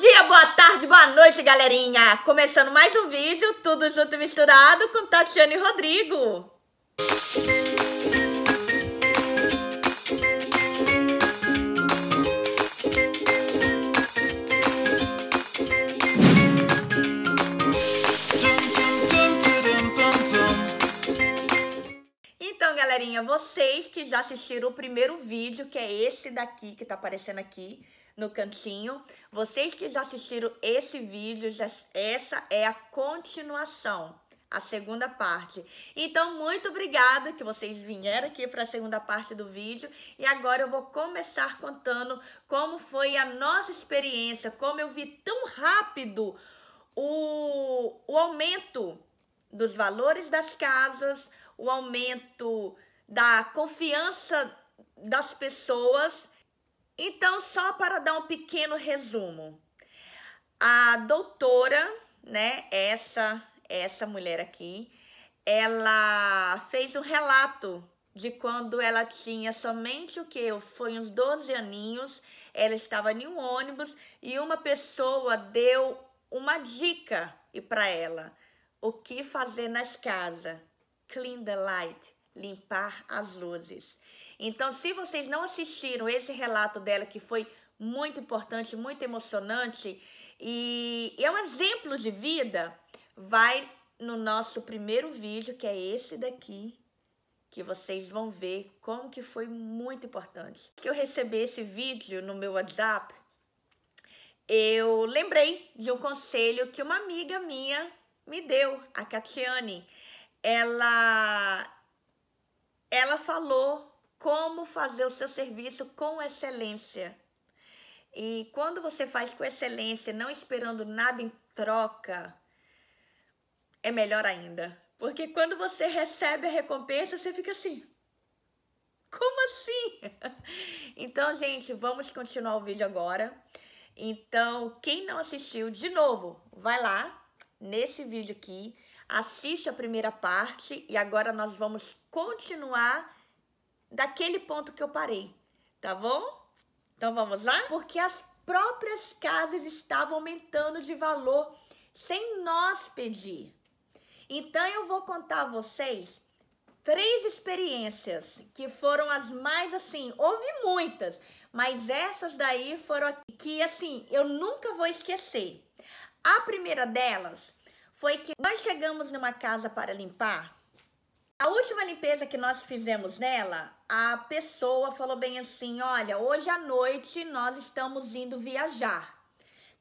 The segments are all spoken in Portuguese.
dia, boa tarde, boa noite, galerinha! Começando mais um vídeo, tudo junto e misturado com Tatiana e Rodrigo. Então, galerinha, vocês que já assistiram o primeiro vídeo, que é esse daqui, que tá aparecendo aqui no cantinho, vocês que já assistiram esse vídeo, essa é a continuação, a segunda parte. Então, muito obrigada que vocês vieram aqui para a segunda parte do vídeo. E agora eu vou começar contando como foi a nossa experiência, como eu vi tão rápido o aumento dos valores das casas, o aumento da confiança das pessoas. Então, só para dar um pequeno resumo, a doutora, né, essa mulher aqui, ela fez um relato de quando ela tinha somente o que? Foi uns 12 aninhos, ela estava em um ônibus e uma pessoa deu uma dica para ela. O que fazer nas casas? Clean the light, limpar as luzes. Então, se vocês não assistiram esse relato dela, que foi muito importante, muito emocionante, e é um exemplo de vida, vai no nosso primeiro vídeo, que é esse daqui, que vocês vão ver como que foi muito importante. Que eu recebi esse vídeo no meu WhatsApp, eu lembrei de um conselho que uma amiga minha me deu, a Catiane. Ela falou como fazer o seu serviço com excelência. E quando você faz com excelência, não esperando nada em troca, é melhor ainda. Porque quando você recebe a recompensa, você fica assim, como assim? Então, gente, vamos continuar o vídeo agora. Então, quem não assistiu, de novo, vai lá nesse vídeo aqui, assiste a primeira parte e agora nós vamos continuar daquele ponto que eu parei, tá bom? Então vamos lá? Porque as próprias casas estavam aumentando de valor sem nós pedir. Então eu vou contar a vocês 3 experiências que foram as mais assim, houve muitas, mas essas daí foram que assim, eu nunca vou esquecer. A primeira delas foi que nós chegamos numa casa para limpar. A última limpeza que nós fizemos nela, a pessoa falou bem assim, olha, hoje à noite nós estamos indo viajar.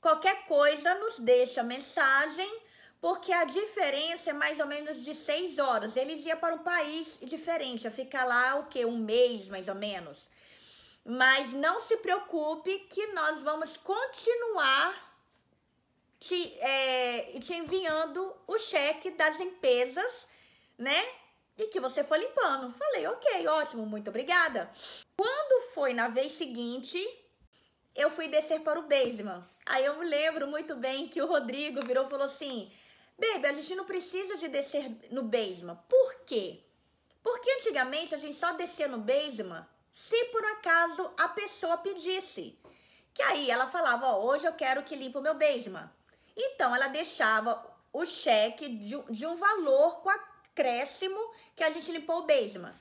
Qualquer coisa nos deixa mensagem, porque a diferença é mais ou menos de 6 horas. Eles iam para um país diferente, ia ficar lá o quê? Um mês mais ou menos. Mas não se preocupe que nós vamos continuar te enviando o cheque das limpezas, né? E que você for limpando. Falei, ok, ótimo, muito obrigada. Quando foi na vez seguinte, eu fui descer para o basement. Aí eu me lembro muito bem que o Rodrigo virou e falou assim, baby, a gente não precisa de descer no basement. Por quê? Porque antigamente a gente só descia no basement se por acaso a pessoa pedisse. Que aí ela falava, ó, hoje eu quero que limpe o meu basement. Então ela deixava o cheque de um valor com acréscimo que a gente limpou o basement.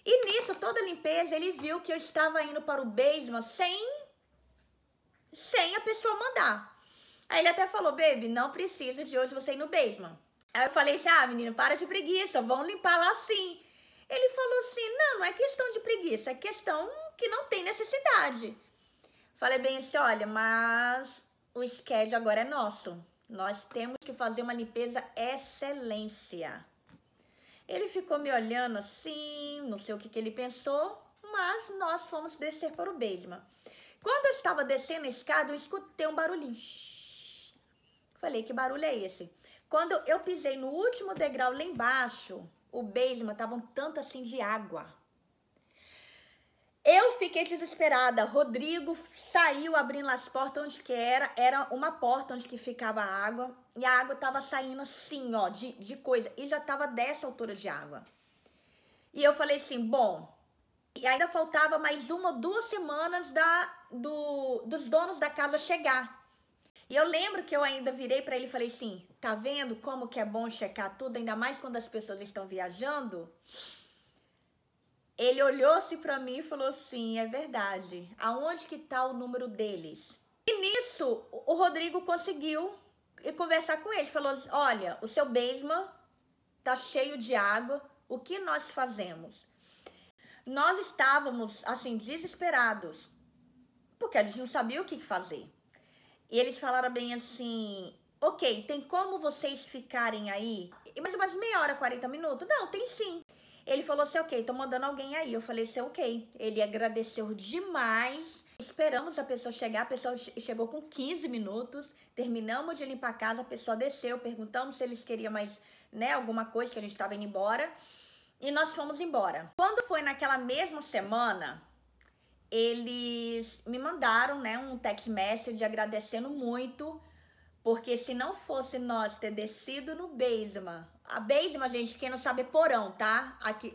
E nisso, toda a limpeza, ele viu que eu estava indo para o basement sem a pessoa mandar. Aí ele até falou, baby, não precisa de hoje você ir no basement. Aí eu falei assim, ah, menino, para de preguiça, vamos limpar lá sim. Ele falou assim, não é questão de preguiça, é questão que não tem necessidade. Falei bem assim, olha, mas o schedule agora é nosso. Nós temos que fazer uma limpeza excelência. Ele ficou me olhando assim, não sei o que ele pensou, mas nós fomos descer para o basement. Quando eu estava descendo a escada, eu escutei um barulhinho. Falei, que barulho é esse? Quando eu pisei no último degrau lá embaixo, o basement estava um tanto assim de água. Eu fiquei desesperada. Rodrigo saiu abrindo as portas onde que era uma porta onde que ficava a água. E a água tava saindo assim, ó, de coisa. E já tava dessa altura de água. E eu falei assim, bom, e ainda faltava mais 1 ou 2 semanas dos donos da casa chegar. E eu lembro que eu ainda virei para ele e falei assim, tá vendo como que é bom checar tudo, ainda mais quando as pessoas estão viajando? Ele olhou-se para mim e falou assim, é verdade, aonde que tá o número deles? E nisso, o Rodrigo conseguiu conversar com ele, falou, olha, o seu basement tá cheio de água, o que nós fazemos? Nós estávamos, assim, desesperados, porque a gente não sabia o que fazer. E eles falaram bem assim, ok, tem como vocês ficarem aí? Mais umas meia hora, 40 minutos? Não, tem sim. Ele falou assim, ok, tô mandando alguém aí. Eu falei assim, ok. Ele agradeceu demais. Esperamos a pessoa chegar, a pessoa chegou com 15 minutos. Terminamos de limpar a casa, a pessoa desceu, perguntamos se eles queriam mais, né, alguma coisa, que a gente estava indo embora. E nós fomos embora. Quando foi naquela mesma semana, eles me mandaram, né, um text message agradecendo muito, porque se não fosse nós ter descido no basement, a basement, gente, quem não sabe é porão, tá? Aqui,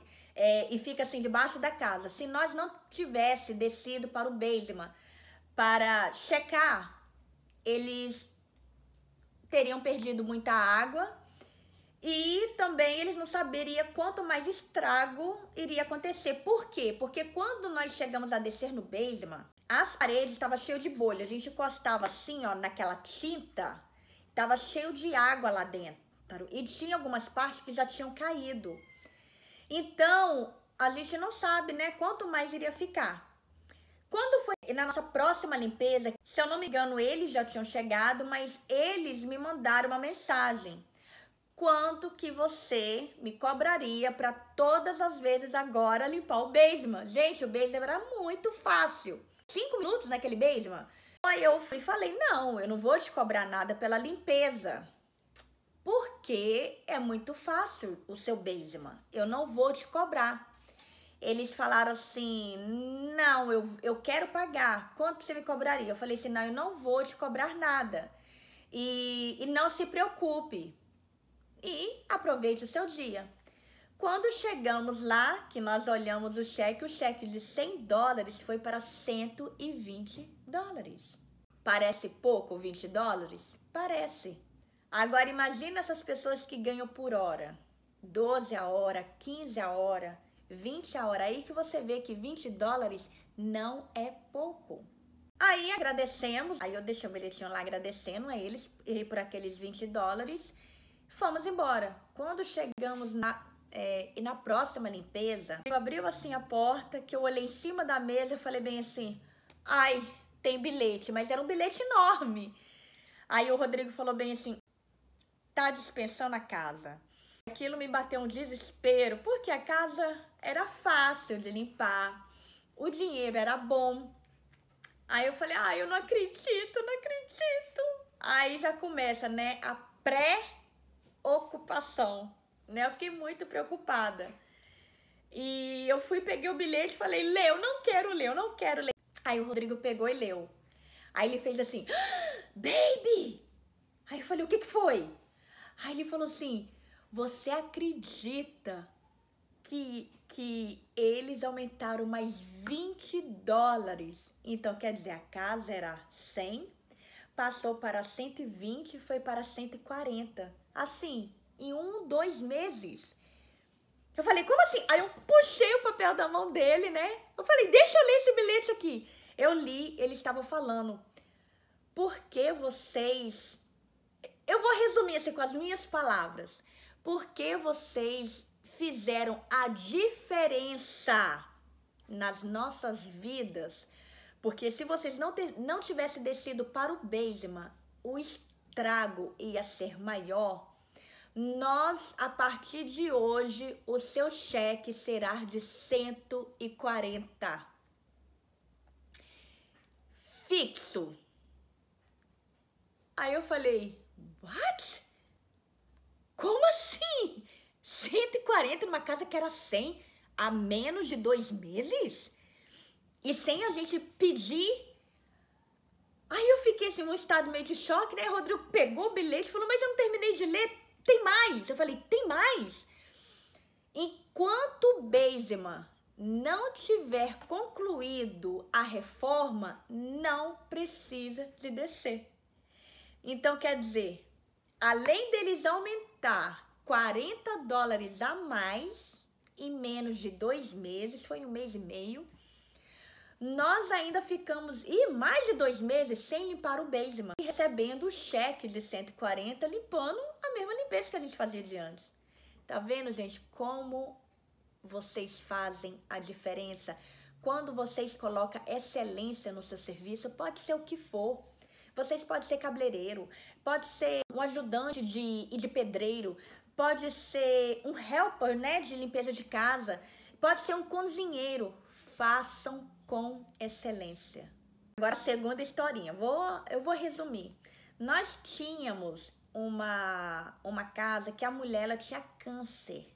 e fica assim debaixo da casa. Se nós não tivesse descido para o basement para checar, eles teriam perdido muita água e também eles não saberiam quanto mais estrago iria acontecer. Por quê? Porque quando nós chegamos a descer no basement, as paredes estavam cheias de bolha. A gente encostava assim, ó, naquela tinta, estava cheio de água lá dentro. E tinha algumas partes que já tinham caído. Então, a gente não sabe, né, quanto mais iria ficar. Quando foi na nossa próxima limpeza, se eu não me engano, eles já tinham chegado, mas eles me mandaram uma mensagem. Quanto que você me cobraria para todas as vezes agora limpar o basement? Gente, o basement era muito fácil. 5 minutos naquele basement. Aí eu fui e falei, não, eu não vou te cobrar nada pela limpeza. Porque é muito fácil o seu basement. Eu não vou te cobrar. Eles falaram assim, não, eu quero pagar. Quanto você me cobraria? Eu falei assim, não, eu não vou te cobrar nada. E não se preocupe. E aproveite o seu dia. Quando chegamos lá, que nós olhamos o cheque de $100 foi para $120. Parece pouco, $20? Parece. Agora imagina essas pessoas que ganham por hora. 12 a hora, 15 a hora, 20 a hora. Aí que você vê que $20 não é pouco. Aí agradecemos, aí eu deixei o bilhetinho lá agradecendo a eles por aqueles $20. Fomos embora. Quando chegamos na próxima limpeza, abriu assim a porta, que eu olhei em cima da mesa e falei bem assim, ai, tem bilhete, mas era um bilhete enorme. Aí o Rodrigo falou bem assim, tá dispensando a casa. Aquilo me bateu um desespero, porque a casa era fácil de limpar, o dinheiro era bom. Aí eu falei, ai, eu não acredito, não acredito. Aí já começa, né, a pré-ocupação, né? Eu fiquei muito preocupada. E eu fui, peguei o bilhete e falei, lê, eu não quero ler, eu não quero ler. Aí o Rodrigo pegou e leu. Aí ele fez assim, baby! Aí eu falei, o que que foi? Aí ele falou assim, você acredita que eles aumentaram mais $20? Então, quer dizer, a casa era 100, passou para 120, foi para 140. Assim, em 2 meses. Eu falei, como assim? Aí eu puxei o papel da mão dele, né? Eu falei, deixa eu ler esse bilhete aqui. Eu li, ele estava falando, por que vocês... Eu vou resumir assim com as minhas palavras. Por que vocês fizeram a diferença nas nossas vidas? Porque se vocês não tivessem descido para o basement, o estrago ia ser maior. Nós, a partir de hoje, o seu cheque será de 140. Fixo. Aí eu falei, what? Como assim? 140 numa casa que era 100 há menos de 2 meses? E sem a gente pedir? Aí eu fiquei assim, num estado meio de choque, né? O Rodrigo pegou o bilhete e falou, mas eu não terminei de ler. Tem mais. Eu falei, tem mais? Enquanto o basement não tiver concluído a reforma, não precisa de descer. Então, quer dizer, além deles aumentar $40 a mais em menos de 2 meses, foi 1 mês e meio, nós ainda ficamos, mais de 2 meses sem limpar o basement, e recebendo o cheque de 140, limpando a mesma limpeza que a gente fazia de antes. Tá vendo, gente, como vocês fazem a diferença? Quando vocês colocam excelência no seu serviço, pode ser o que for. Vocês podem ser cabeleireiro, pode ser um ajudante de pedreiro, pode ser um helper, né, de limpeza de casa, pode ser um cozinheiro. Façam com excelência. Agora, a segunda historinha. Eu vou resumir. Nós tínhamos uma casa que a mulher ela tinha câncer.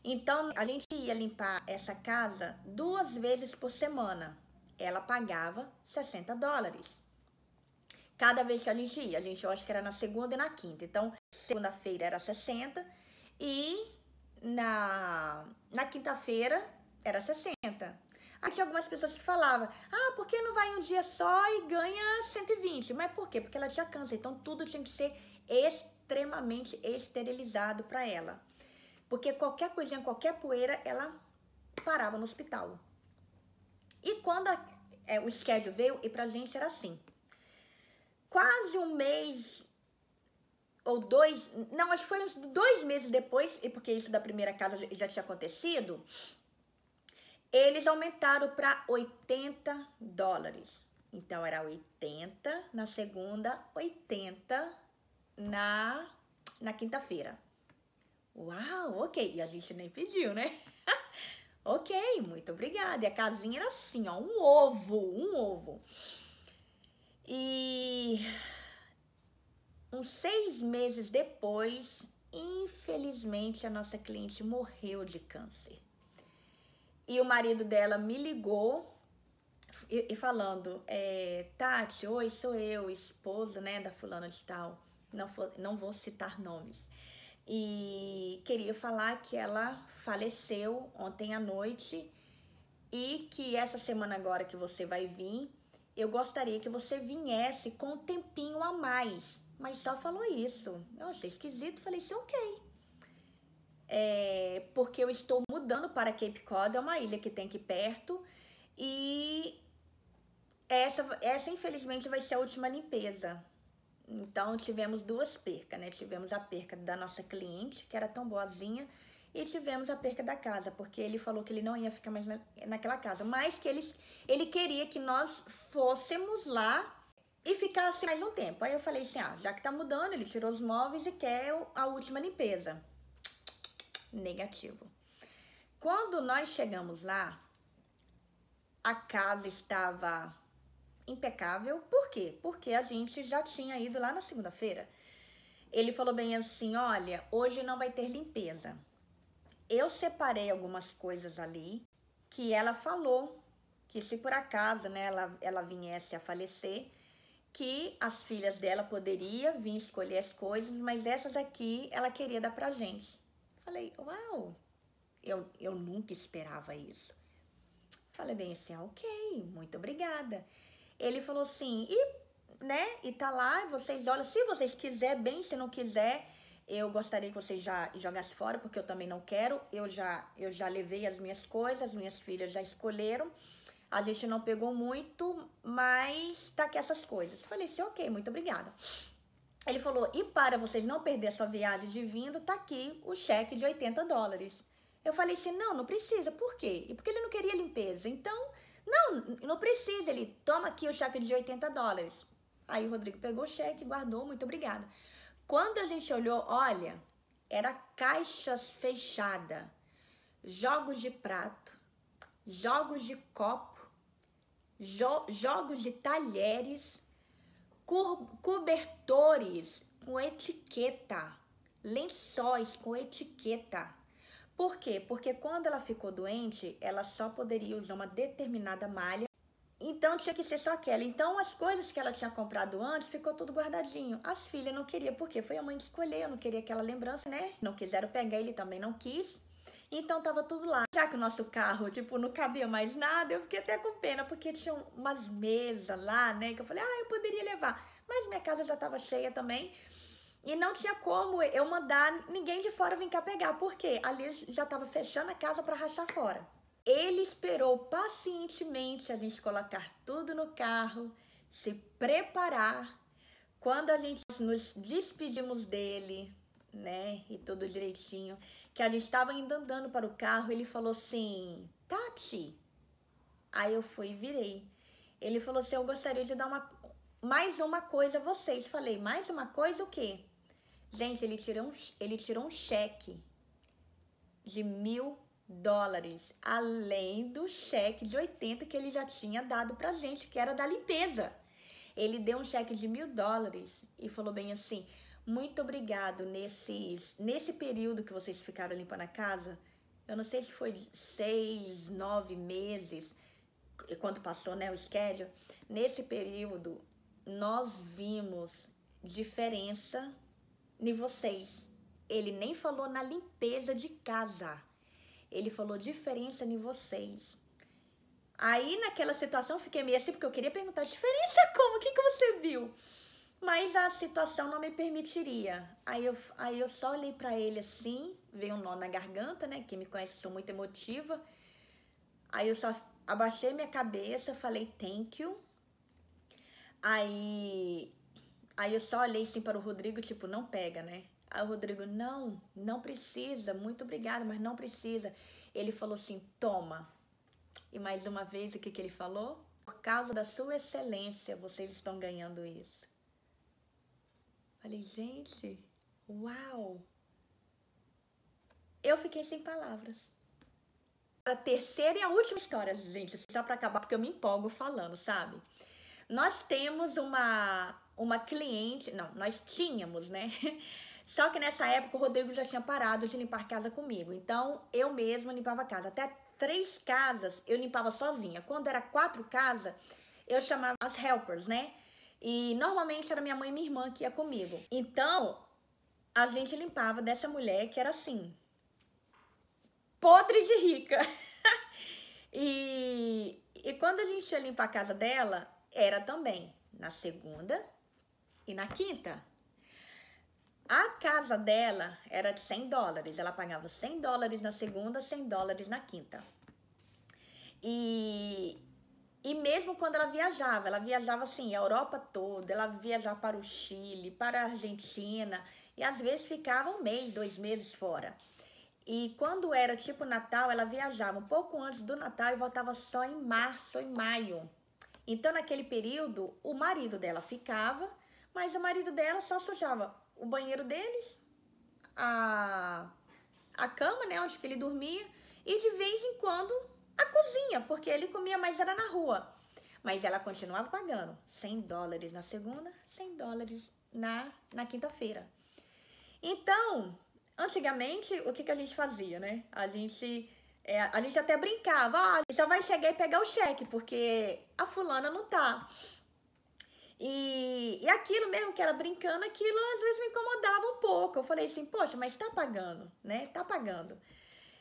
Então, a gente ia limpar essa casa 2 vezes por semana. Ela pagava $60. Cada vez que a gente ia. Eu acho que era na segunda e na quinta. Então, segunda-feira era 60 e na quinta-feira era 60. Aí tinha algumas pessoas que falavam, por que não vai um dia só e ganha 120? Mas por quê? Porque ela tinha câncer, então tudo tinha que ser extremamente esterilizado para ela. Porque qualquer coisinha, qualquer poeira, ela parava no hospital. E quando o schedule veio, e pra gente era assim, quase 1 mês ou 2, não, acho que foi uns 2 meses depois, e porque isso da primeira casa já tinha acontecido, eles aumentaram para $80. Então, era 80 na segunda, 80 na quinta-feira. Uau, ok. E a gente nem pediu, né? Ok, muito obrigada. E a casinha era assim, ó, um ovo. E uns 6 meses depois, infelizmente, a nossa cliente morreu de câncer. E o marido dela me ligou e falando, Tati, oi, sou eu, esposa, né, da fulana de tal, não vou citar nomes. E queria falar que ela faleceu ontem à noite e que essa semana agora que você vai vir, eu gostaria que você viesse com um tempinho a mais. Mas só falou isso. Eu achei esquisito, falei assim, ok. Porque eu estou mudando para Cape Cod, é uma ilha que tem aqui perto, e essa infelizmente vai ser a última limpeza. Então tivemos 2 percas, né? Tivemos a perca da nossa cliente, que era tão boazinha, e tivemos a perca da casa, porque ele falou que ele não ia ficar mais naquela casa, mas que ele queria que nós fôssemos lá e ficasse mais um tempo. Aí eu falei assim, já que tá mudando, ele tirou os móveis e quer a última limpeza. Negativo. Quando nós chegamos lá, a casa estava impecável. Por quê? Porque a gente já tinha ido lá na segunda-feira. Ele falou bem assim, olha, hoje não vai ter limpeza. Eu separei algumas coisas ali que ela falou que se por acaso, né, ela viesse a falecer, que as filhas dela poderiam vir escolher as coisas, mas essas daqui ela queria dar pra gente. Falei, uau, eu nunca esperava isso. Falei bem assim, ok, muito obrigada. Ele falou assim, e tá lá, vocês olham, se vocês quiserem bem, se não quiser, eu gostaria que vocês já jogassem fora, porque eu também não quero, eu já levei as minhas coisas, as minhas filhas já escolheram, a gente não pegou muito, mas tá aqui essas coisas. Falei assim, ok, muito obrigada. Ele falou, e para vocês não perder a sua viagem de vindo, tá aqui o cheque de $80. Eu falei assim, não precisa, por quê? E porque ele não queria limpeza, então, não precisa, ele toma aqui o cheque de $80. Aí o Rodrigo pegou o cheque, guardou, muito obrigada. Quando a gente olhou, olha, era caixas fechadas, jogos de prato, jogos de copo, jogos de talheres, cobertores com etiqueta, lençóis com etiqueta. Por quê? Porque quando ela ficou doente, ela só poderia usar uma determinada malha, então tinha que ser só aquela. Então as coisas que ela tinha comprado antes ficou tudo guardadinho. As filhas não queriam, porque foi a mãe que escolheu, não queria aquela lembrança, né? Não quiseram pegar, ele também não quis. Então tava tudo lá. Já que o nosso carro, tipo, não cabia mais nada, eu fiquei até com pena, porque tinha umas mesas lá, né? Que eu falei, eu poderia levar. Mas minha casa já estava cheia também. E não tinha como eu mandar ninguém de fora vir cá pegar, porque ali já estava fechando a casa para rachar fora. Ele esperou pacientemente a gente colocar tudo no carro, se preparar. Quando a gente nos despedimos dele, né, e tudo direitinho, que a gente estava indo andando para o carro, ele falou assim, Tati. Aí eu fui e virei. Ele falou assim, eu gostaria de dar mais uma coisa a vocês. Falei, mais uma coisa o quê? Gente, ele tirou um cheque de $1.000, além do cheque de 80 que ele já tinha dado pra gente, que era da limpeza. Ele deu um cheque de $1.000 e falou bem assim, muito obrigado nesse período que vocês ficaram limpando a casa. Eu não sei se foi 6, 9 meses, quando passou, né, o schedule. Nesse período, nós vimos diferença em vocês. Ele nem falou na limpeza de casa. Ele falou diferença em vocês. Aí, naquela situação, eu fiquei meio assim, porque eu queria perguntar, diferença como? O que você viu? Mas a situação não me permitiria. Aí eu só olhei pra ele assim, veio um nó na garganta, né? Quem me conhece, sou muito emotiva. Aí eu só abaixei minha cabeça, falei thank you. Aí eu só olhei assim para o Rodrigo, tipo, não pega, né? Aí o Rodrigo, não precisa, muito obrigada, mas não precisa. Ele falou assim, toma. E mais uma vez, o que ele falou? Por causa da sua excelência, vocês estão ganhando isso. Falei, gente, uau! Eu fiquei sem palavras. A terceira e a última história, gente, só para acabar, porque eu me empolgo falando, sabe? Nós temos uma cliente, não, nós tínhamos, né? Só que nessa época o Rodrigo já tinha parado de limpar casa comigo. Então, eu mesma limpava a casa. Até 3 casas eu limpava sozinha. Quando era 4 casas, eu chamava as helpers, né? E normalmente era minha mãe e minha irmã que ia comigo. Então, a gente limpava dessa mulher que era assim, podre de rica. E quando a gente ia limpar a casa dela, era também na segunda e na quinta. A casa dela era de $100. Ela pagava $100 na segunda, $100 na quinta. E mesmo quando ela viajava assim, a Europa toda, ela viajava para o Chile, para a Argentina, e às vezes ficava 1 mês, 2 meses fora. E quando era tipo Natal, ela viajava um pouco antes do Natal e voltava só em março ou em maio. Então, naquele período, o marido dela ficava, mas o marido dela só sujava o banheiro deles, a cama, né, onde que ele dormia, e de vez em quando a cozinha, porque ele comia mais era na rua. Mas ela continuava pagando $100 na segunda, $100 na quinta-feira. Então, antigamente, o que a gente fazia, né? A gente até brincava, só vai chegar e pegar o cheque, porque a fulana não tá. E aquilo mesmo que era brincando, aquilo às vezes me incomodava um pouco. Eu falei assim, poxa, mas tá pagando, né? Tá pagando.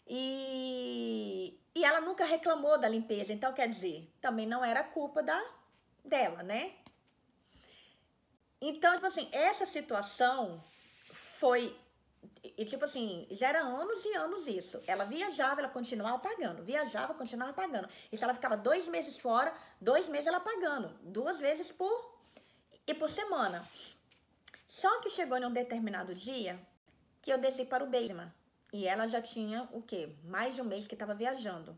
E ela nunca reclamou da limpeza, então quer dizer, também não era culpa dela, né? Então, tipo assim, essa situação foi, tipo assim, já era anos e anos isso. Ela viajava, ela continuava pagando, viajava, continuava pagando. E se ela ficava 2 meses fora, 2 meses ela pagando, 2 vezes por semana. Só que chegou em um determinado dia que eu desci para o basement. E ela já tinha, o quê? Mais de 1 mês que estava viajando.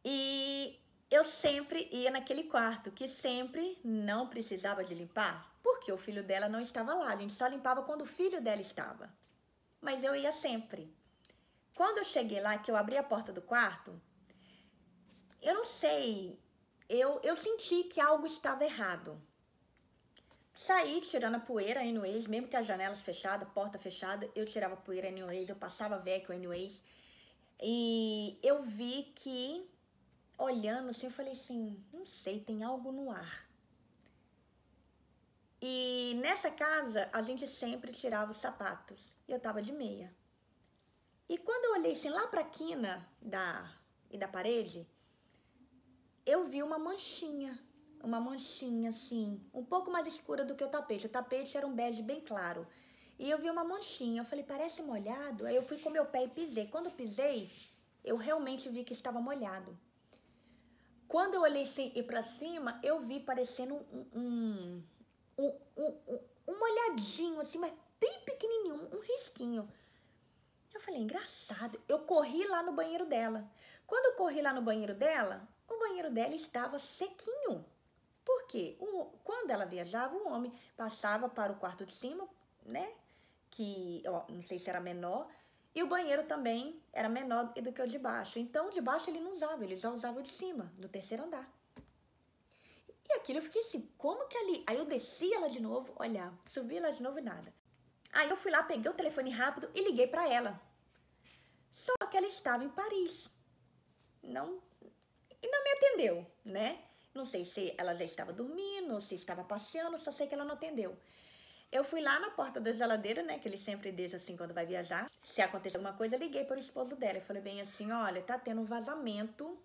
E eu sempre ia naquele quarto, que sempre não precisava de limpar, porque o filho dela não estava lá. A gente só limpava quando o filho dela estava. Mas eu ia sempre. Quando eu cheguei lá, que eu abri a porta do quarto, eu não sei, eu senti que algo estava errado. Saí tirando a poeira anyways, mesmo que as janelas fechadas, porta fechada, eu tirava a poeira anyways, eu passava veco anyways. E eu vi que, olhando assim, eu falei assim, não sei, tem algo no ar. E nessa casa, a gente sempre tirava os sapatos. E eu tava de meia. E quando eu olhei assim lá pra quina da parede, eu vi uma manchinha uma manchinha assim, um pouco mais escura do que o tapete. O tapete era um bege bem claro. E eu vi uma manchinha, eu falei, parece molhado. Aí eu fui com meu pé e pisei. Quando eu pisei, eu realmente vi que estava molhado. Quando eu olhei pra cima, eu vi parecendo um molhadinho, assim, mas bem pequenininho, um risquinho. Eu falei, engraçado. Eu corri lá no banheiro dela. Quando eu corri lá no banheiro dela, o banheiro dela estava sequinho. Por quê? Quando ela viajava, o homem passava para o quarto de cima, né? Que, ó, não sei se era menor. E o banheiro também era menor do que o de baixo. Então, o de baixo ele não usava, ele só usava o de cima, do terceiro andar. E aquilo eu fiquei assim, como que ali... Aí eu desci ela de novo, olhar, subi ela de novo e nada. Aí eu fui lá, peguei o telefone rápido e liguei pra ela. Só que ela estava em Paris. E não me atendeu, né? Não sei se ela já estava dormindo, se estava passeando, só sei que ela não atendeu. Eu fui lá na porta da geladeira, né, que ele sempre deixa assim quando vai viajar. Se acontecer alguma coisa, eu liguei para o esposo dela. Eu falei bem assim, olha, tá tendo um vazamento.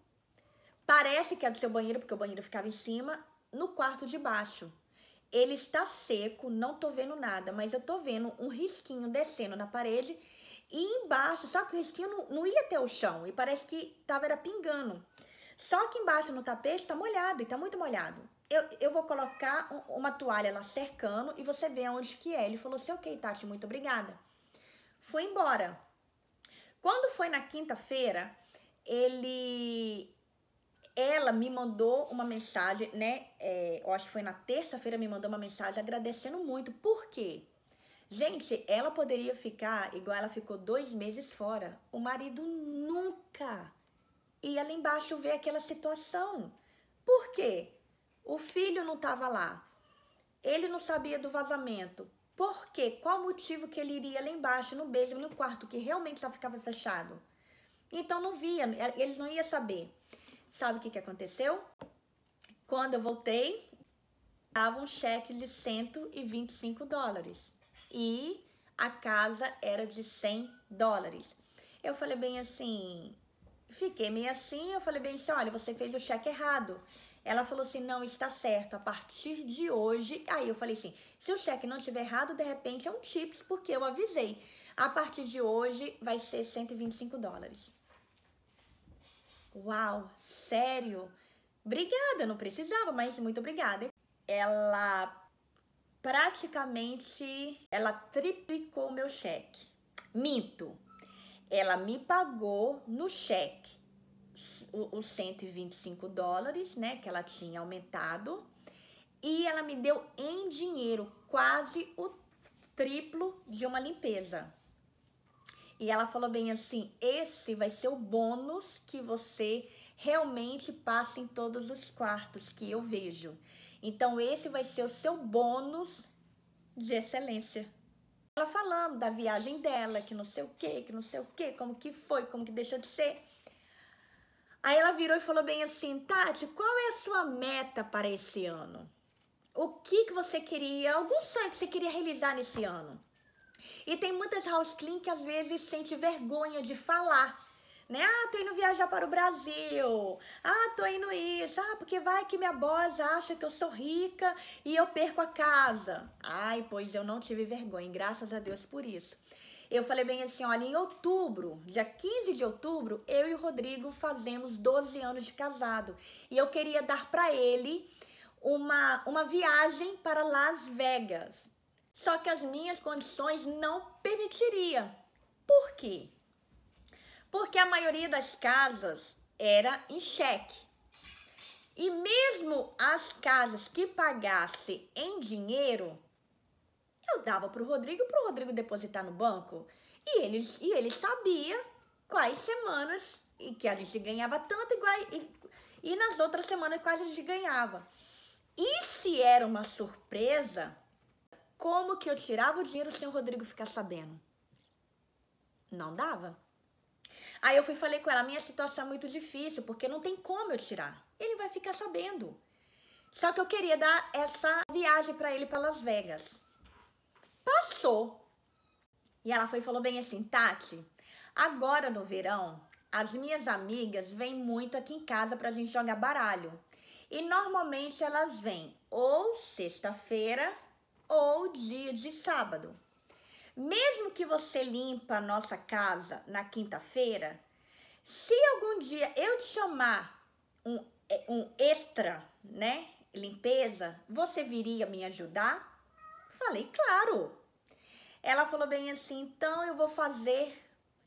Parece que é do seu banheiro, porque o banheiro ficava em cima, no quarto de baixo. Ele está seco, não tô vendo nada, mas eu tô vendo um risquinho descendo na parede e embaixo, só que o risquinho não ia até o chão e parece que era pingando. Só que embaixo no tapete tá molhado e tá muito molhado. Eu vou colocar uma toalha lá cercando e você vê aonde que é. Ele falou assim, ok, Tati, muito obrigada. Fui embora. Quando foi na quinta-feira, ela me mandou uma mensagem, né? Eu acho que foi na terça-feira, me mandou uma mensagem agradecendo muito. Por quê? Gente, ela poderia ficar igual ela ficou 2 meses fora. O marido nunca ia lá embaixo ver aquela situação. Por quê? O filho não estava lá. Ele não sabia do vazamento. Por quê? Qual motivo que ele iria lá embaixo, no basement, no quarto, que realmente só ficava fechado? Então não via, eles não iam saber. Sabe o que aconteceu? Quando eu voltei, estava um cheque de $125. E a casa era de $100. Eu falei bem assim, fiquei meio assim, eu falei bem assim, olha, você fez o cheque errado. Ela falou assim, não, está certo, a partir de hoje... Aí eu falei assim, se o cheque não estiver errado, de repente é um tips, porque eu avisei. A partir de hoje vai ser $125. Uau, sério? Obrigada, não precisava, mas muito obrigada. Ela triplicou o meu cheque. Minto. Ela me pagou no cheque os $125, né, que ela tinha aumentado, e ela me deu em dinheiro quase o triplo de uma limpeza. E ela falou bem assim, esse vai ser o bônus que você realmente passa em todos os quartos que eu vejo. Então esse vai ser o seu bônus de excelência. Ela falando da viagem dela, que não sei o que, como que foi, como que deixou de ser. Aí ela virou e falou bem assim, Tati, qual é a sua meta para esse ano? O que você queria, algum sonho que você queria realizar nesse ano? E tem muitas house clean que às vezes sente vergonha de falar, né? Ah, tô indo viajar para o Brasil. Ah, tô indo isso. Ah, porque vai que minha boss acha que eu sou rica e eu perco a casa. Ai, pois eu não tive vergonha, graças a Deus por isso. Eu falei bem assim, olha, em outubro, dia 15 de outubro, eu e o Rodrigo fazemos 12 anos de casado. E eu queria dar para ele uma viagem para Las Vegas. Só que as minhas condições não permitiriam. Por quê? Porque a maioria das casas era em cheque. E mesmo as casas que pagasse em dinheiro, eu dava para o Rodrigo depositar no banco. E ele sabia quais semanas e que a gente ganhava tanto e nas outras semanas quais a gente ganhava. E se era uma surpresa, como que eu tirava o dinheiro sem o Rodrigo ficar sabendo? Não dava. Aí eu falei com ela, minha situação é muito difícil, porque não tem como eu tirar. Ele vai ficar sabendo. Só que eu queria dar essa viagem para ele para Las Vegas. Passou. E ela foi e falou bem assim, Tati, agora no verão, as minhas amigas vêm muito aqui em casa pra gente jogar baralho. E normalmente elas vêm ou sexta-feira ou dia de sábado. Mesmo que você limpa a nossa casa na quinta-feira, se algum dia eu te chamar um extra, né, limpeza, você viria me ajudar? Falei, claro. Ela falou bem assim, então eu vou fazer,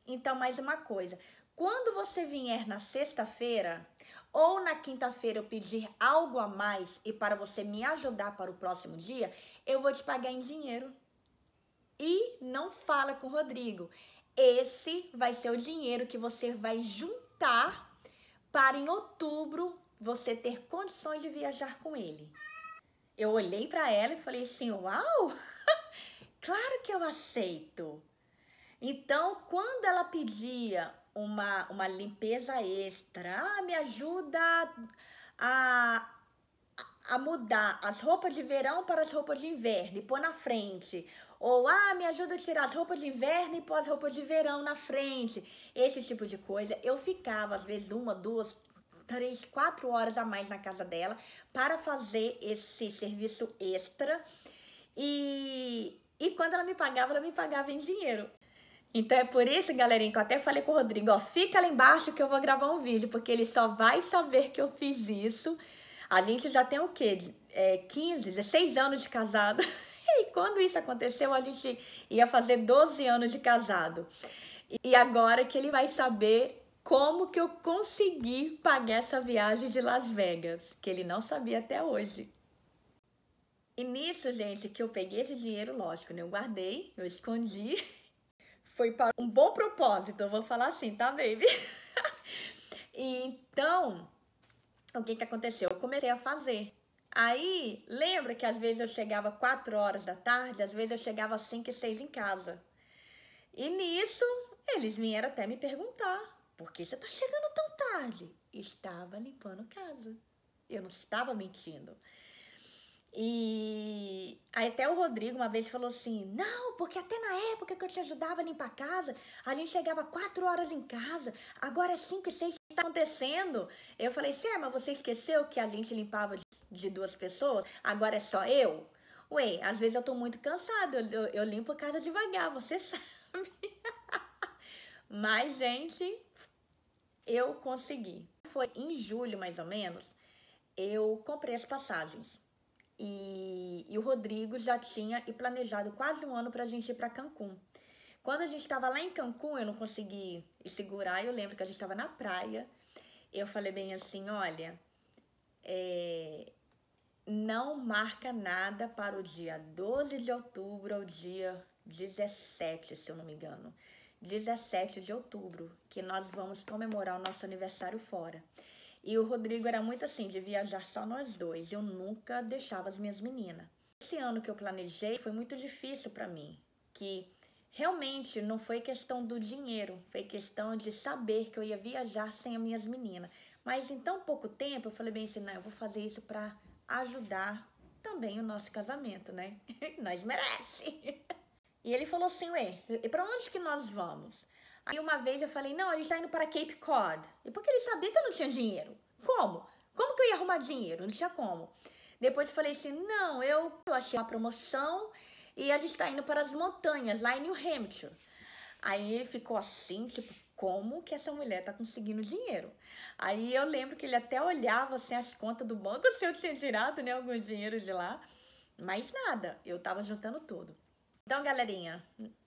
então mais uma coisa. Quando você vier na sexta-feira ou na quinta-feira eu pedir algo a mais e para você me ajudar para o próximo dia, eu vou te pagar em dinheiro. E não fala com o Rodrigo. Esse vai ser o dinheiro que você vai juntar para em outubro você ter condições de viajar com ele. Eu olhei para ela e falei assim, uau, claro que eu aceito. Então, quando ela pedia uma limpeza extra, me ajuda a, a mudar as roupas de verão para as roupas de inverno e pôr na frente. Ou, me ajuda a tirar as roupas de inverno e pôr as roupas de verão na frente. Esse tipo de coisa. Eu ficava, às vezes, 1, 2, 3, 4 horas a mais na casa dela para fazer esse serviço extra. E quando ela me pagava em dinheiro. Então é por isso, galerinha, que eu até falei com o Rodrigo, ó, fica lá embaixo que eu vou gravar um vídeo, porque ele só vai saber que eu fiz isso. A gente já tem o quê? 15, 16 anos de casado. E quando isso aconteceu, a gente ia fazer 12 anos de casado. E agora que ele vai saber como que eu consegui pagar essa viagem de Las Vegas, que ele não sabia até hoje. E nisso, gente, que eu peguei esse dinheiro, lógico, né? Eu guardei, eu escondi. Foi para um bom propósito, eu vou falar assim, tá, baby? E então, o que aconteceu? Eu comecei a fazer. Aí, lembra que às vezes eu chegava 4 horas da tarde, às vezes eu chegava 5 e 6 em casa. E nisso, eles vieram até me perguntar, por que você tá chegando tão tarde? Estava limpando casa. Eu não estava mentindo. E aí até o Rodrigo uma vez falou assim, não, porque até na época que eu te ajudava a limpar a casa, a gente chegava 4 horas em casa, agora é 5 e 6, o que tá acontecendo? Eu falei, mas você esqueceu que a gente limpava de 2 pessoas, agora é só eu? Ué, às vezes eu tô muito cansada, eu limpo a casa devagar, você sabe. Mas, gente, eu consegui. Foi em julho, mais ou menos, eu comprei as passagens. E o Rodrigo já tinha planejado quase um ano pra gente ir pra Cancún. Quando a gente tava lá em Cancún, eu não consegui segurar. Eu lembro que a gente tava na praia. Eu falei bem assim, olha, não marca nada para o dia 12 de outubro ao dia 17, se eu não me engano. 17 de outubro, que nós vamos comemorar o nosso aniversário fora. E o Rodrigo era muito assim, de viajar só nós dois. Eu nunca deixava as minhas meninas. Esse ano que eu planejei foi muito difícil para mim. Que realmente não foi questão do dinheiro. Foi questão de saber que eu ia viajar sem as minhas meninas. Mas em tão pouco tempo eu falei bem assim, não, eu vou fazer isso para ajudar também o nosso casamento, né? Nós merece. E ele falou assim, e para onde que nós vamos? Aí uma vez eu falei, não, a gente tá indo para Cape Cod. E porque ele sabia que eu não tinha dinheiro. Como? Como que eu ia arrumar dinheiro? Não tinha como. Depois eu falei assim, não, eu achei uma promoção e a gente tá indo para as montanhas, lá em New Hampshire. Aí ele ficou assim, tipo, como que essa mulher tá conseguindo dinheiro? Aí eu lembro que ele até olhava assim as contas do banco, se eu tinha tirado, né, algum dinheiro de lá. Mas nada, eu tava juntando tudo. Então, galerinha,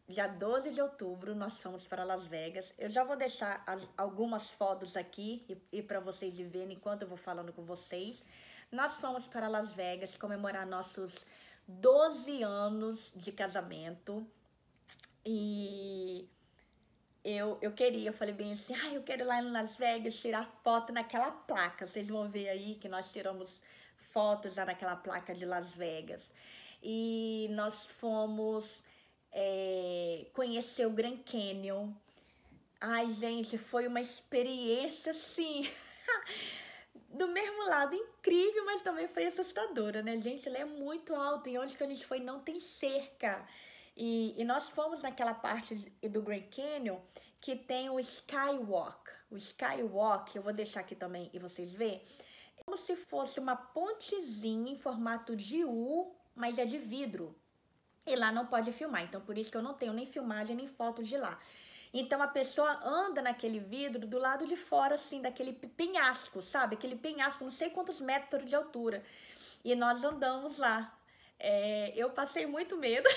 dia 12 de outubro nós fomos para Las Vegas. Eu já vou deixar algumas fotos aqui e para vocês verem enquanto eu vou falando com vocês. Nós fomos para Las Vegas comemorar nossos 12 anos de casamento. E eu falei bem assim, eu quero ir lá em Las Vegas tirar foto naquela placa. Vocês vão ver aí que nós tiramos fotos lá naquela placa de Las Vegas. E nós fomos conhecer o Grand Canyon. Ai, gente, foi uma experiência, assim, do mesmo lado, incrível, mas também foi assustadora, né? Gente, ele é muito alto e onde que a gente foi não tem cerca. E nós fomos naquela parte do Grand Canyon que tem o Skywalk. O Skywalk, eu vou deixar aqui também e vocês verem. como se fosse uma pontezinha em formato de U, mas é de vidro. E lá não pode filmar, então por isso que eu não tenho nem filmagem nem foto de lá. Então a pessoa anda naquele vidro do lado de fora, assim, daquele penhasco, sabe? Aquele penhasco, não sei quantos metros de altura. E nós andamos lá. Eu passei muito medo,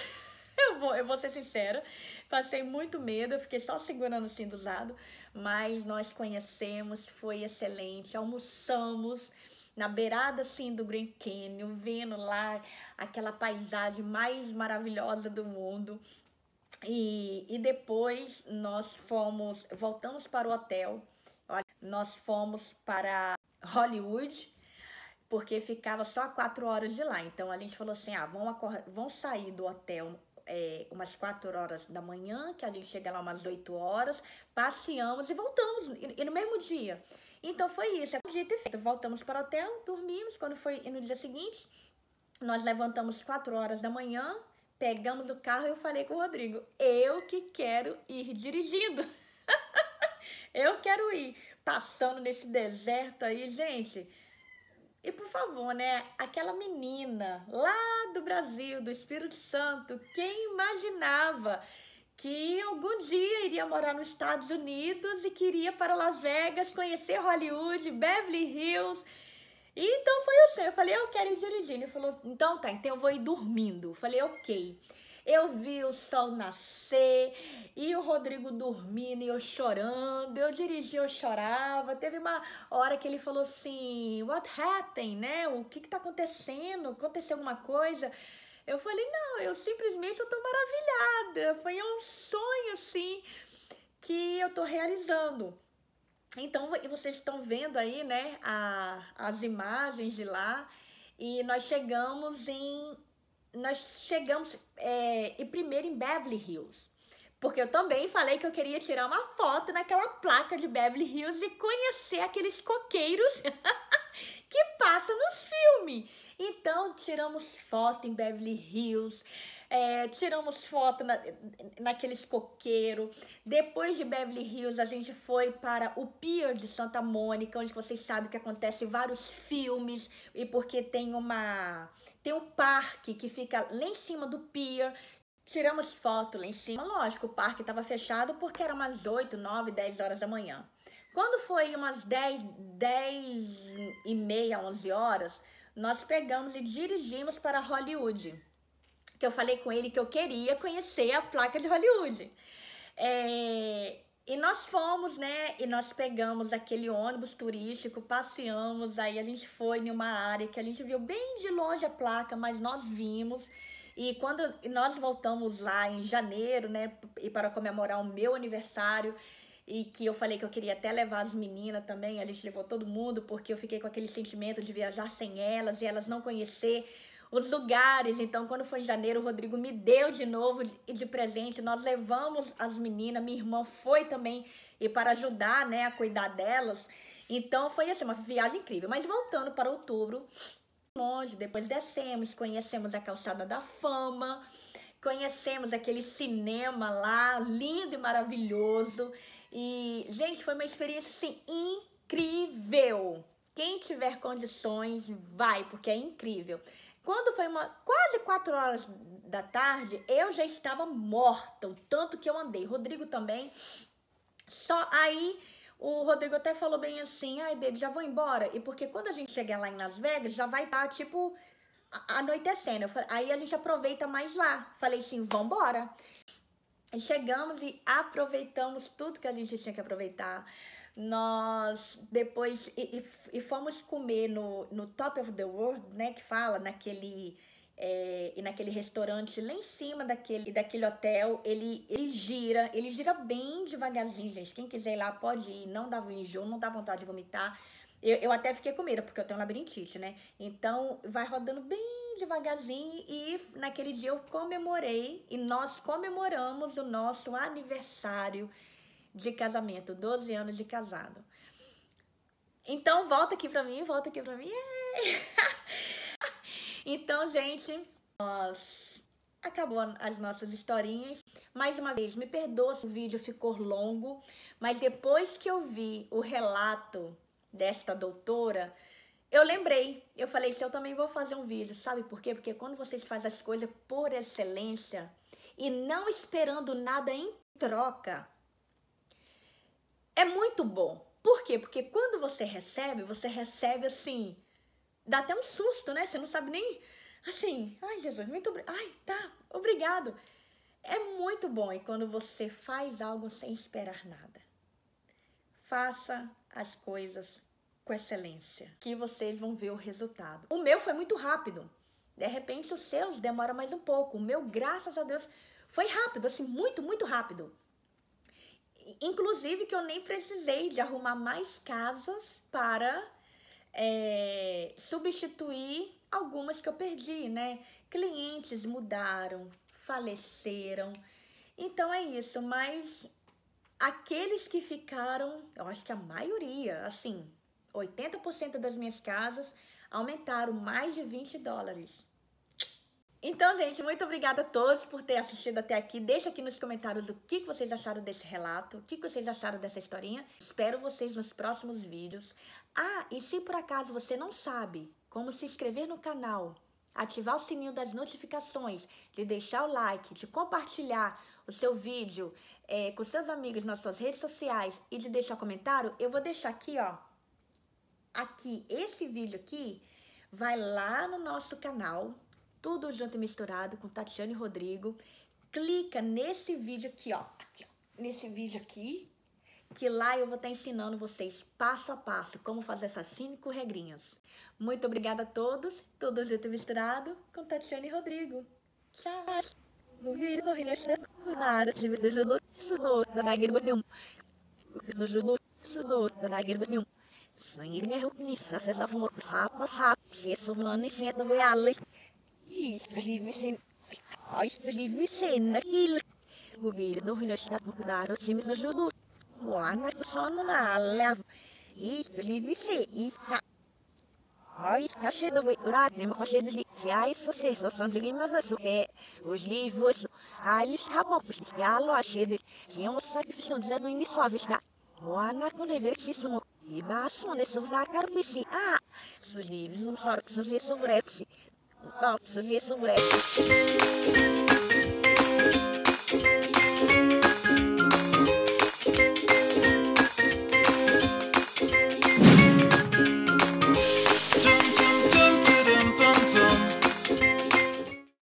eu vou ser sincera, passei muito medo, eu fiquei só segurando assim do lado, mas nós conhecemos, foi excelente, almoçamos na beirada assim do Grand Canyon, vendo lá aquela paisagem mais maravilhosa do mundo. E depois nós voltamos para o hotel, nós fomos para Hollywood, porque ficava só 4 horas de lá. Então a gente falou assim, vamos sair do hotel umas 4 horas da manhã, que a gente chega lá umas 8 horas, passeamos e voltamos, e no mesmo dia. Então foi isso, dito e feito. Voltamos para o hotel, dormimos, quando foi no dia seguinte, nós levantamos 4 horas da manhã, pegamos o carro e eu falei com o Rodrigo, eu que quero ir dirigindo. Eu quero ir passando nesse deserto aí, gente. E por favor, né, aquela menina lá do Brasil, do Espírito Santo, quem imaginava que algum dia iria morar nos Estados Unidos e queria para Las Vegas, conhecer Hollywood, Beverly Hills. E então foi assim, eu falei, eu quero ir dirigindo. Ele falou, então tá, então eu vou ir dormindo. Eu falei, ok. Eu vi o sol nascer e o Rodrigo dormindo e eu chorando. Eu dirigi, eu chorava. Teve uma hora que ele falou assim, what happened, né? O que tá acontecendo? Aconteceu alguma coisa? Eu falei, não, eu simplesmente eu tô maravilhada. Foi um sonho, assim, que eu tô realizando. Então, vocês estão vendo aí, né, as imagens de lá. E nós chegamos primeiro em Beverly Hills. Porque eu também falei que eu queria tirar uma foto naquela placa de Beverly Hills e conhecer aqueles coqueiros que passam nos filmes. Então, tiramos foto em Beverly Hills, tiramos foto naqueles coqueiros. Depois de Beverly Hills, a gente foi para o Pier de Santa Mônica, onde vocês sabem que acontece vários filmes, e porque tem um parque que fica lá em cima do Pier. Tiramos foto lá em cima. Lógico, o parque estava fechado porque era umas 8, 9, 10 horas da manhã. Quando foi umas 10 e meia, 11 horas, nós pegamos e dirigimos para Hollywood. Que eu falei com ele que eu queria conhecer a placa de Hollywood. E nós fomos, né? E nós pegamos aquele ônibus turístico, passeamos. Aí a gente foi em uma área que a gente viu bem de longe a placa, mas nós vimos. E quando nós voltamos lá em janeiro, né? E para comemorar o meu aniversário, e que eu falei que eu queria até levar as meninas também, a gente levou todo mundo, porque eu fiquei com aquele sentimento de viajar sem elas e elas não conhecer os lugares. Então, quando foi em janeiro, o Rodrigo me deu de novo de presente, nós levamos as meninas, minha irmã foi também, e para ajudar, né, a cuidar delas. Então, foi assim, uma viagem incrível. Mas voltando para outubro, longe, depois descemos, conhecemos a Calçada da Fama, conhecemos aquele cinema lá, lindo e maravilhoso. E, gente, foi uma experiência, assim, incrível. Quem tiver condições, vai, porque é incrível. Quando foi quase 4 horas da tarde, eu já estava morta, o tanto que eu andei. Rodrigo também. Só aí, o Rodrigo até falou bem assim, ai, baby, já vou embora. E porque quando a gente chegar lá em Las Vegas, já vai estar, tipo, anoitecendo. Aí a gente aproveita mais lá. Falei assim, vambora. E chegamos e aproveitamos tudo que a gente tinha que aproveitar. Nós depois e fomos comer no Top of the World, né, que fala naquele restaurante lá em cima daquele hotel. Ele gira bem devagarzinho, gente. Quem quiser ir lá pode ir, não dá enjoo, não dá vontade de vomitar. Eu até fiquei com medo, porque eu tenho labirintite, né? Então, vai rodando bem devagarzinho. E naquele dia eu comemorei, e nós comemoramos o nosso aniversário de casamento, 12 anos de casado. Então, volta aqui pra mim. Então, gente, acabou as nossas historinhas. Mais uma vez, me perdoa se o vídeo ficou longo, mas depois que eu vi o relato desta doutora, eu lembrei, eu falei, se eu também vou fazer um vídeo, sabe por quê? Porque quando vocês fazem as coisas por excelência e não esperando nada em troca, é muito bom. Por quê? Porque quando você recebe assim, dá até um susto, né? Você não sabe nem, assim, ai Jesus, muito obrigado, ai tá, obrigado. É muito bom e quando você faz algo sem esperar nada. Faça as coisas com excelência, que vocês vão ver o resultado. O meu foi muito rápido. De repente, os seus demora mais um pouco. O meu, graças a Deus, foi rápido, assim, muito, muito rápido. Inclusive que eu nem precisei de arrumar mais casas para substituir algumas que eu perdi, né? Clientes mudaram, faleceram. Então é isso, mas aqueles que ficaram, eu acho que a maioria, assim, 80% das minhas casas aumentaram mais de $20. Então, gente, muito obrigada a todos por ter assistido até aqui. Deixa aqui nos comentários o que vocês acharam desse relato, o que vocês acharam dessa historinha. Espero vocês nos próximos vídeos. Ah, e se por acaso você não sabe como se inscrever no canal, ativar o sininho das notificações, de deixar o like, de compartilhar o seu vídeo com seus amigos nas suas redes sociais e de deixar comentário, eu vou deixar aqui, ó. Aqui, esse vídeo aqui vai lá no nosso canal, tudo junto e misturado com Tatiane e Rodrigo. Clica nesse vídeo aqui, ó. Nesse vídeo aqui, que lá eu vou estar ensinando vocês passo a passo como fazer essas 5 regrinhas. Muito obrigada a todos, tudo junto e misturado com Tatiane e Rodrigo. Tchau! Oi, achei do Urad, nem achei de ai, sucesso, são de limas aço, os livros, eles estavam porque a lo achei de tinham sacrifício dizendo em sua vista. O ana com revertíssimo e baixo nesse usar carpici. Ah, os livros não são sobre isso, sobre isso, sobre isso.